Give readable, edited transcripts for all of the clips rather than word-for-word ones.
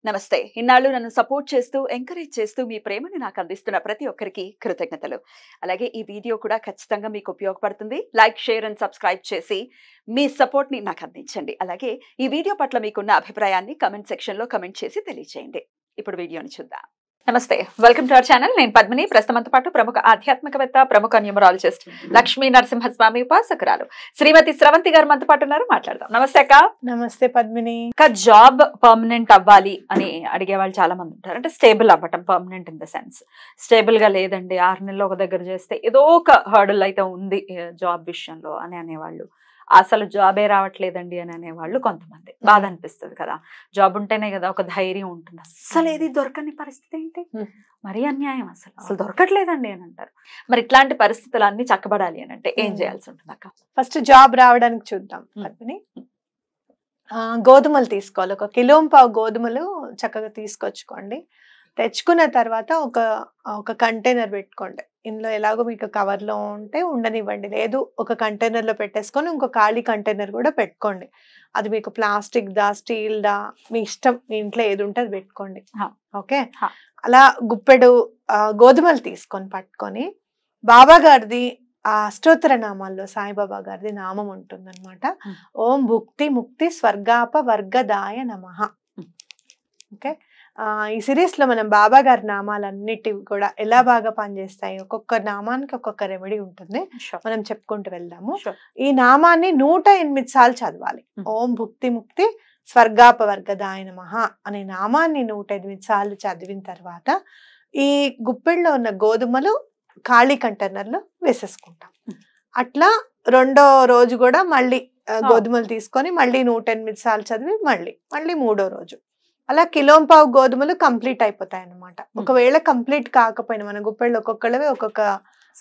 నమస్తే. ఇన్నాళ్ళు నన్ను సపోర్ట్ చేస్తూ, ఎంకరేజ్ చేస్తూ మీ ప్రేమని నాకు అందిస్తున్న ప్రతి ఒక్కరికి కృతజ్ఞతలు. అలాగే ఈ వీడియో కూడా ఖచ్చితంగా మీకు ఉపయోగపడుతుంది. లైక్, షేర్ అండ్ సబ్స్క్రైబ్ చేసి మీ సపోర్ట్‌ని నాకు అందించండి. అలాగే ఈ వీడియో పట్ల మీకున్న అభిప్రాయాన్ని కామెంట్ సెక్షన్‌లో కామెంట్ చేసి తెలియజేయండి. ఇప్పుడు వీడియోని చూద్దాం. నమస్తే, వెల్కమ్ టు అవర్ ఛానల్. నేను పద్మిని. ప్రస్తుతంతో పాటు ప్రముఖ ఆధ్యాత్మికవేత్త, ప్రముఖ న్యూమరాలజిస్ట్ లక్ష్మీ నరసింహస్వామి ఉపాసకురాలు శ్రీమతి స్రవంతి గారు మనతో పాటు ఉన్నారు. మాట్లాడదాం. నమస్తే అక్క. నమస్తే పద్మిని. జాబ్ పర్మనెంట్ అవ్వాలి అని అడిగే వాళ్ళు చాలా మంది ఉంటారు. అంటే స్టేబుల్ అవ్వటం, permanent in the sense stable గా లేదండి, 6 నెలలు ఒక దగ్గర చేస్తే ఏదో ఒక హర్డల్ అయితే ఉంది జాబ్ విషయంలో అని అనేవాళ్ళు. అసలు జాబే రావట్లేదండి అని అనేవాళ్ళు కొంతమంది. బాధ అనిపిస్తుంది కదా, జాబ్ ఉంటేనే కదా ఒక ధైర్యం ఉంటుంది. అస్సలు ఏది దొరకని పరిస్థితి ఏంటి, మరీ అన్యాయం, అసలు దొరకట్లేదండి అని అంటారు. మరి ఇట్లాంటి పరిస్థితులన్నీ చక్కబడాలి అని అంటే ఏం చేయాల్సి ఉంటుంది అక్క? ఫస్ట్ జాబ్ రావడానికి చూద్దాం పద్మిని. గోధుమలు తీసుకోవాలి. 1 కిలోంపావు గోధుమలు చక్కగా తీసుకొచ్చుకోండి. తెచ్చుకున్న తర్వాత ఒక కంటైనర్ పెట్టుకోండి. ఇందులో ఎలాగో మీకు కవర్లో ఉంటే ఉండనివ్వండి, లేదు ఒక కంటైనర్లో పెట్టేసుకొని ఇంకో ఖాళీ కంటైనర్ కూడా పెట్టుకోండి. అది మీకు ప్లాస్టిక్ దా, స్టీల్ దా, మీ ఇష్టం, మీ ఇంట్లో ఏది ఉంటే అది పెట్టుకోండి. ఓకే, అలా గుప్పెడు గోధుమలు తీసుకొని పట్టుకొని బాబా గారిది అష్టోత్తర నామాల్లో సాయిబాబా గారిది నామం ఉంటుందన్నమాట. ఓం భుక్తి ముక్తి స్వర్గాప వర్గదాయ నమః. ఓకే, ఈ సిరీస్ లో మనం బాబా గారి నామాలన్నిటివి కూడా ఎలా బాగా పనిచేస్తాయి, ఒక్కొక్క నామానికి ఒక్కొక్క రెమెడీ ఉంటుంది, మనం చెప్పుకుంటూ వెళ్దాము. ఈ నామాన్ని 108 సార్లు చదవాలి. ఓం భుక్తి ముక్తి స్వర్గాపవర్గదాయ నమః అనే నామాన్ని 108 సార్లు చదివిన తర్వాత ఈ గుప్పెల్లో ఉన్న గోధుమలు ఖాళీ కంటైనర్లో వేసేసుకుంటాం. అట్లా 2వ రోజు కూడా మళ్ళీ గోధుమలు తీసుకొని మళ్ళీ 108 సార్లు చదివి మళ్ళీ 3వ రోజు అలా కిలోంపావు గోధుమలు కంప్లీట్ అయిపోతాయి అన్నమాట. ఒకవేళ కంప్లీట్ కాకపోయినా, మన గుప్పెళ్ళు ఒక్కొక్కళ్ళవి ఒక్కొక్క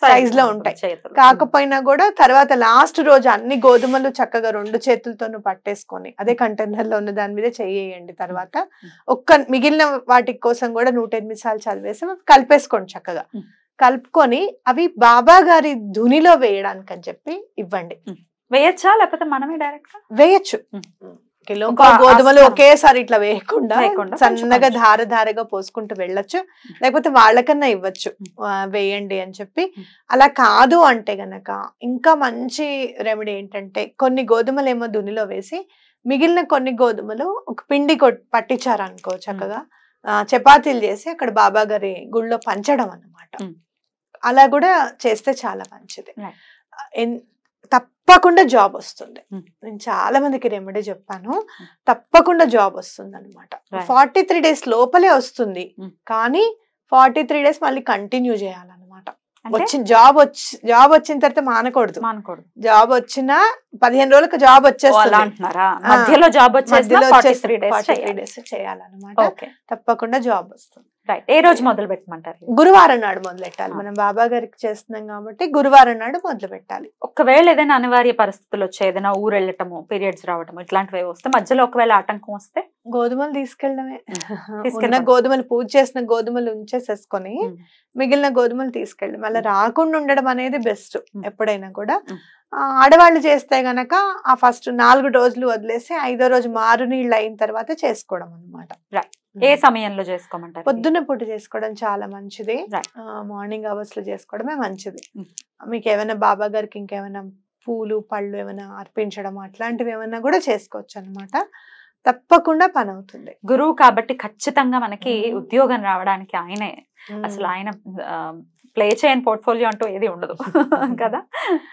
సైజ్ లో ఉంటాయి, కాకపోయినా కూడా తర్వాత లాస్ట్ రోజు అన్ని గోధుమలు చక్కగా 2 చేతులతోనూ పట్టేసుకొని అదే కంటైనర్ లో ఉన్న దాని మీద చెయ్యండి. తర్వాత మిగిలిన వాటి కోసం కూడా 108 సార్లు చదివేసి కలిపేసుకోండి. చక్కగా కలుపుకొని అవి బాబా గారి ధునిలో వేయడానికి అని చెప్పి ఇవ్వండి. వేయచ్చా, లేకపోతే మనమే డైరెక్ట్ వేయచ్చు. కిలోంపావు గోధుమలు ఒకేసారి ఇట్లా వేయకుండా సన్నగా ధారగా పోసుకుంటూ వెళ్ళొచ్చు, లేకపోతే వాళ్ళకన్నా ఇవ్వచ్చు వేయండి అని చెప్పి. అలా కాదు అంటే గనక ఇంకా మంచి రెమెడీ ఏంటంటే, కొన్ని గోధుమలు ఏమో దునిలో వేసి మిగిలిన కొన్ని గోధుమలు ఒక పిండి పట్టించారనుకో, చక్కగా చపాతీలు చేసి అక్కడ బాబా గారి గుళ్ళో పంచడం అన్నమాట. అలా కూడా చేస్తే చాలా మంచిది. తప్పకుండా జాబ్ వస్తుంది. నేను చాలా మందికి రెమెడీ చెప్పాను, తప్పకుండా జాబ్ వస్తుంది అనమాట. 43 days లోపలే వస్తుంది, కానీ 43 days మళ్ళీ కంటిన్యూ చేయాలన్నమాట. జాబ్ వచ్చిన తర్వాత మానకూడదు. జాబ్ వచ్చినా 15 రోజులకు జాబ్ వచ్చేస్తుంది, మధ్యలో జాబ్ 43 days చేయాలన్నమాట. తప్పకుండా జాబ్ వస్తుంది. ఏ రోజు మొదలు పెట్టమంటారు? గురువారం నాడు మొదలు పెట్టాలి. మనం బాబా గారికి చేస్తున్నాం కాబట్టి గురువారం నాడు మొదలు పెట్టాలి. ఒకవేళ ఏదైనా అనివార్య పరిస్థితులు వచ్చే, ఏదైనా ఊరు వెళ్ళటము, పీరియడ్స్ రావటము, ఇట్లాంటివి వస్తే మధ్యలో ఒకవేళ ఆటంకం వస్తే గోధుమలు తీసుకెళ్ళడమే. గోధుమలు పూజ చేసిన గోధుమలు ఉంచేసేసుకొని మిగిలిన గోధుమలు తీసుకెళ్ళడం. అలా రాకుండా ఉండడం అనేది బెస్ట్ ఎప్పుడైనా కూడా. ఆడవాళ్ళు చేస్తే గనక ఆ ఫస్ట్ 4 రోజులు వదిలేసి 5వ రోజు మారు నీళ్ళు అయిన తర్వాత చేసుకోవడం అనమాట. ఏ సమయంలో చేసుకోమంటారు? పొద్దున్న పూట చేసుకోవడం చాలా మంచిది. మార్నింగ్ అవర్స్ లో చేసుకోవడమే మంచిది. మీకు ఏమైనా బాబా గారికి ఇంకేమైనా పూలు పళ్ళు ఏమైనా అర్పించడం అట్లాంటివి ఏమైనా కూడా చేసుకోవచ్చు అనమాట. తప్పకుండా పని అవుతుంది. గురువు కాబట్టి ఖచ్చితంగా మనకి ఉద్యోగం రావడానికి ఆయనే, అసలు ఆయన ప్లే చేయని పోర్ట్ఫోలియో అంటూ ఏది ఉండదు కదా.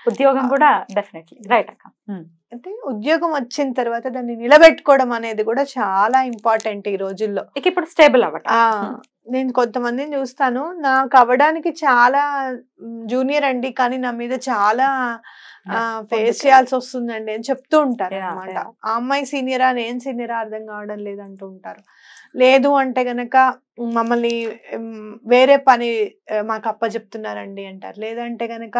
ఉద్యోగం కూడా డెఫినెట్లీ రైట్ అక్క. అంటే ఉద్యోగం వచ్చిన తర్వాత దాన్ని నిలబెట్టుకోవడం అనేది కూడా చాలా ఇంపార్టెంట్ ఈ రోజుల్లో. ఇప్పుడు స్టేబుల్ అవ్వట. నేను కొంతమందిని చూస్తాను, నాకు అవ్వడానికి చాలా జూనియర్ అండి, కానీ నా మీద చాలా ఫేస్ చేయాల్సి వస్తుందండి అని చెప్తూ ఉంటారు అనమాట. ఆ అమ్మాయి సీనియరా, నేను సీనియరా అర్థం కావడం లేదంటూ ఉంటారు. లేదు అంటే గనక మమ్మల్ని వేరే పని మాకు అప్పచెప్తున్నారండి అంటారు. లేదంటే గనక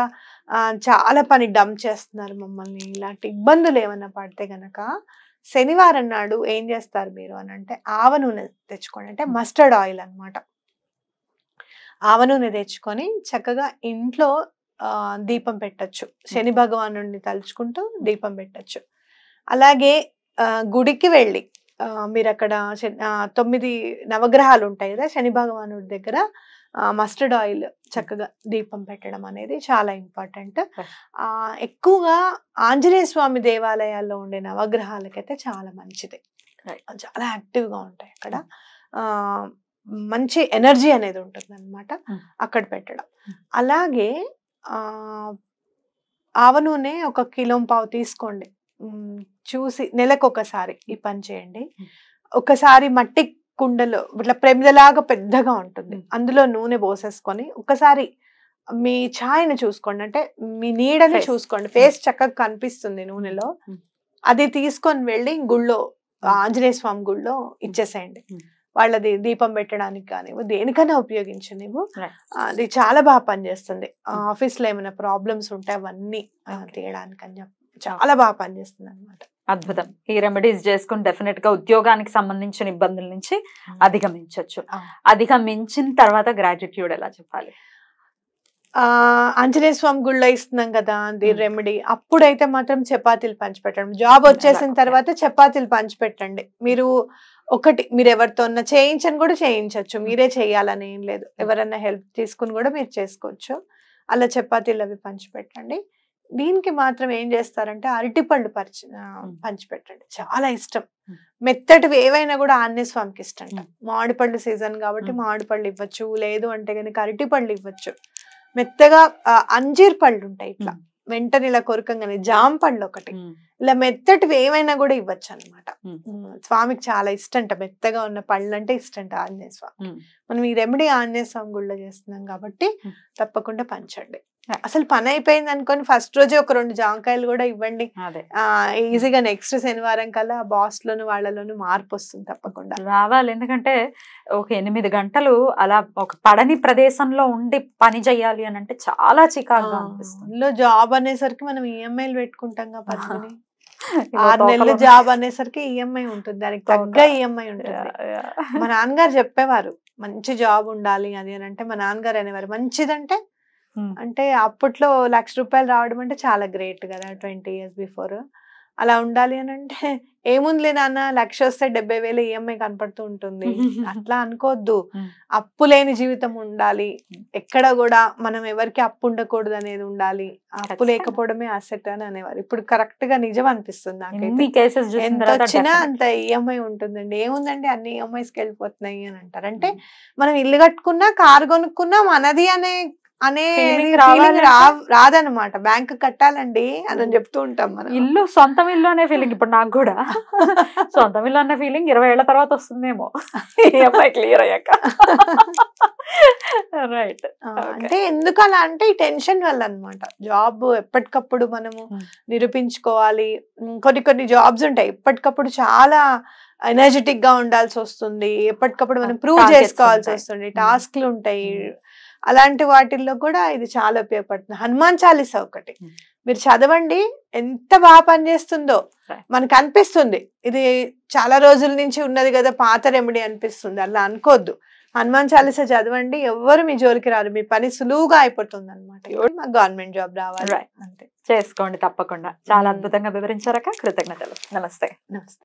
చాలా పని డంప్ చేస్తున్నారు మమ్మల్ని. ఇలాంటి ఇబ్బందులు ఏమన్నా పడితే గనక శనివారం నాడు ఏం చేస్తారు మీరు అని అంటే, ఆవ నూనె తెచ్చుకోండి. అంటే మస్టర్డ్ ఆయిల్ అనమాట. ఆవ నూనె తెచ్చుకొని చక్కగా ఇంట్లో దీపం పెట్టచ్చు. శని భగవానుడిని తలుచుకుంటూ దీపం పెట్టచ్చు. అలాగే గుడికి వెళ్ళి మీరు అక్కడ 9 నవగ్రహాలు ఉంటాయి కదా, శని భగవానుడి దగ్గర మస్టర్డ్ ఆయిల్ చక్కగా దీపం పెట్టడం అనేది చాలా ఇంపార్టెంట్. ఎక్కువగా ఆంజనేయ స్వామి దేవాలయాల్లో ఉండే నవగ్రహాలకైతే చాలా మంచిది, చాలా యాక్టివ్గా ఉంటాయి అక్కడ. మంచి ఎనర్జీ అనేది ఉంటుంది అనమాట అక్కడ పెట్టడం. అలాగే ఆవ నూనె 1 కిలోంపావు తీసుకోండి. చూసి నెలకు ఒకసారి ఈ పని చేయండి. ఒకసారి మట్టి కుండలో ఇట్లా ప్రమిదలాగా పెద్దగా ఉంటుంది, అందులో నూనె పోసేసుకొని ఒకసారి మీ ఛాయని చూసుకోండి, అంటే మీ నీడని చూసుకోండి, ఫేస్ చక్కగా కనిపిస్తుంది నూనెలో. అది తీసుకొని వెళ్ళి గుళ్ళో, ఆంజనేయ స్వామి గుళ్ళో ఇచ్చేసేయండి. వాళ్ళది దీపం పెట్టడానికి కానీ దేనికైనా ఉపయోగించండి. అది చాలా బాగా పనిచేస్తుంది. ఆఫీస్లో ఏమైనా ప్రాబ్లమ్స్ ఉంటే అవన్నీ తీయడానికి అని చెప్పి చాలా బాగా పనిచేస్తుంది అనమాట. అద్భుతం. ఈ రెమెడీస్ చేసుకుని డెఫినెట్ గా ఉద్యోగానికి సంబంధించిన ఇబ్బందుల నుంచి అధిగమించవచ్చు. అధిగమించిన తర్వాత గ్రాటిట్యూడ్ ఎలా చెప్పాలి? ఆంజనేయ స్వామి గుళ్ళో ఇస్తున్నాం కదా అది రెమెడీ. అప్పుడైతే మాత్రం చపాతీలు పంచిపెట్టండి. జాబ్ వచ్చేసిన తర్వాత చపాతీలు పంచిపెట్టండి. మీరు ఎవరితో చేయించని కూడా చేయించవచ్చు, మీరే చేయాలని ఏం లేదు. ఎవరన్నా హెల్ప్ తీసుకుని కూడా మీరు చేసుకోవచ్చు. అలా చపాతీలు అవి పంచిపెట్టండి. దీనికి మాత్రం ఏం చేస్తారంటే అరటిపళ్ళు పంచిపెట్టండి, చాలా ఇష్టం. మెత్తటివి ఏవైనా కూడా ఆంజనేయ స్వామికి ఇష్టం. మామిడిపళ్ళు సీజన్ కాబట్టి మామిడిపళ్ళు ఇవ్వచ్చు, లేదు అంటే కనుక అరటిపళ్ళు ఇవ్వచ్చు. మెత్తగా అంజీర్ పళ్ళు ఉంటాయి, ఇట్లా వెంటనే ఇలా కొరకంగానే జామ పళ్ళు ఒకటి, ఇలా మెత్తటివి ఏమైనా కూడా ఇవ్వచ్చు అనమాట. స్వామికి చాలా ఇష్టంట, మెత్తగా ఉన్న పళ్ళు అంటే ఇష్టంట ఆంజనేయ స్వామి. మనం ఈ రెమెడీ ఆంజనేయ స్వామి గుళ్ళో చేస్తున్నాం కాబట్టి తప్పకుండా పంచండి. అసలు పని అయిపోయింది అనుకోని ఫస్ట్ రోజే ఒక 2 జామకాయలు కూడా ఇవ్వండి. ఈజీగా నెక్స్ట్ శనివారం కల్లా బాస్ లోను వాళ్ళలోను మార్పు వస్తుంది, తప్పకుండా రావాలి. ఎందుకంటే ఒక 8 గంటలు అలా ఒక పడని ప్రదేశంలో ఉండి పని చేయాలి అని అంటే చాలా చికాకుగా అనిపిస్తుంది. జాబ్ అనేసరికి మనం ఈఎంఐలు పెట్టుకుంటాం కదా, 6 నెలల జాబ్ అనేసరికి ఈఎంఐ ఉంటుంది, దానికి తగ్గ ఈఎంఐ ఉంటుంది. మా నాన్నగారు చెప్పేవారు మంచి జాబ్ ఉండాలి అది అని. అంటే మా నాన్నగారు అనేవారు మంచిదంటే అంటే అప్పట్లో ₹1,00,000 రావడం అంటే చాలా గ్రేట్ కదా, 20 years బిఫోర్. అలా ఉండాలి అని అంటే ఏముందిలే నాన్న, 1,00,000 వస్తే 70,000 ఈఎంఐ కనపడుతూ ఉంటుంది. అట్లా అనుకోవద్దు. అప్పు లేని జీవితం ఉండాలి, ఎక్కడ కూడా మనం ఎవరికి అప్పు ఉండకూడదు అనేది ఉండాలి. అప్పు లేకపోవడమే అసెట్ అని అనేవారు. ఇప్పుడు కరెక్ట్ గా నిజం అనిపిస్తుంది నాకైతే. ఎంత వచ్చినా అంత ఈఎంఐ ఉంటుందండి. ఏముందండి అన్ని ఈఎంఐస్కి వెళ్ళిపోతున్నాయి అని అంటారు. అంటే మనం ఇల్లు కట్టుకున్నా, కారు కొనుక్కున్నా మనది అనే రాదనమాట. బ్యాంక్ కట్టాలండి అని చెప్తూ ఉంటాం మనం. ఇల్లు సొంతం ఇల్లు అనే ఫీలింగ్ ఇప్పుడు నాకు కూడా సొంతం ఇల్లు అనే ఫీలింగ్ 20 ఏళ్ల తర్వాత వస్తుందేమో క్లియర్ అయ్యాక. రైట్. అంటే ఎందుకు అలా అంటే ఈ టెన్షన్ వల్ల అనమాట. జాబ్ ఎప్పటికప్పుడు మనము నిరూపించుకోవాలి. కొన్ని జాబ్స్ ఉంటాయి ఎప్పటికప్పుడు చాలా ఎనర్జెటిక్ గా ఉండాల్సి వస్తుంది, ఎప్పటికప్పుడు మనం ప్రూవ్ చేసుకోవాల్సి వస్తుంది, టాస్క్లు ఉంటాయి. అలాంటి వాటిల్లో కూడా ఇది చాలా ఉపయోగపడుతుంది. హనుమాన్ చాలీసా ఒకటి మీరు చదవండి, ఎంత బాగా పనిచేస్తుందో మనకు అనిపిస్తుంది. ఇది చాలా రోజుల నుంచి ఉన్నది కదా, పాత రెమెడీ అనిపిస్తుంది. అలా అనుకోవద్దు. హనుమాన్ చాలీసా చదవండి, ఎవ్వరు మీ జోలికి రారు, మీ పని సులువుగా అయిపోతుంది అనమాట. మాకు గవర్నమెంట్ జాబ్ రావాలి అంతే. చేసుకోండి తప్పకుండా. చాలా అద్భుతంగా వివరించారక, కృతజ్ఞతలు. నమస్తే. నమస్తే.